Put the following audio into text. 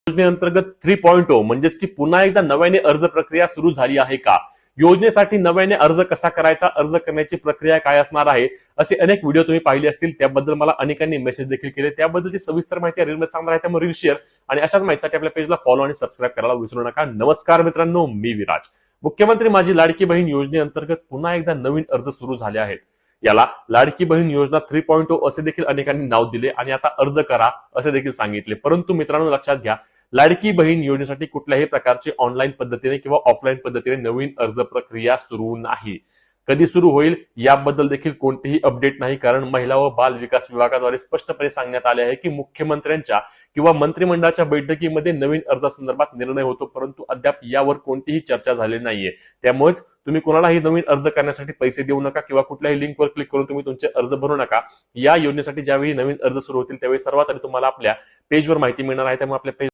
योजनेअंतर्गत 3.0 म्हणजेच की पुन्हा एकदा नव्याने अर्ज प्रक्रिया सुरू झाली आहे का? योजनेसाठी नव्याने अर्ज कसा करायचा, अर्ज करण्याची प्रक्रिया काय असणार आहे, असे अनेक व्हिडिओ तुम्ही पाहिले असतील. त्याबद्दल मला अनेकांनी मेसेज देखील केले. त्याबद्दलची सविस्तर माहिती रीलमध्ये सांगणार आहे, त्यामुळे रील शेअर आणि अशाच माहितीसाठी आपल्या पेजला फॉलो आणि सबस्क्राईब करायला विसरू नका. नमस्कार मित्रांनो, मी विराज. मुख्यमंत्री माझी लाडकी बहीण योजनेअंतर्गत पुन्हा एकदा नवीन अर्ज सुरू झाले आहेत. याला लाडकी बहीण योजना 3.0 असे देखील अनेकांनी नाव दिले आणि आता अर्ज करा असे देखील सांगितले. परंतु मित्रांनो लक्षात घ्या, लाडकी बहीण योजनेसाठी कुठल्याही प्रकारची ऑनलाईन पद्धतीने किंवा ऑफलाईन पद्धतीने नवीन अर्ज प्रक्रिया सुरू नाही. कधी सुरू होईल याबद्दल देखील कोणतेही अपडेट नाही, कारण महिला व बाल विकास विभागाद्वारे स्पष्टपणे सांगण्यात आले आहे की मुख्यमंत्र्यांच्या किंवा मंत्रिमंडळाच्या बैठकीमध्ये नवीन अर्जासंदर्भात निर्णय होतो, परंतु अद्याप यावर कोणतीही चर्चा झाली नाहीये. त्यामुळेच तुम्ही कोणालाही नवीन अर्ज करण्यासाठी पैसे देऊ नका किंवा कुठल्याही लिंकवर क्लिक करून तुम्ही तुमचे अर्ज भरू नका. या योजनेसाठी ज्यावेळी नवीन अर्ज सुरू होतील त्यावेळी सर्वात आधी तुम्हाला आपल्या पेजवर माहिती मिळणार आहे. त्यामुळे आपल्या पेज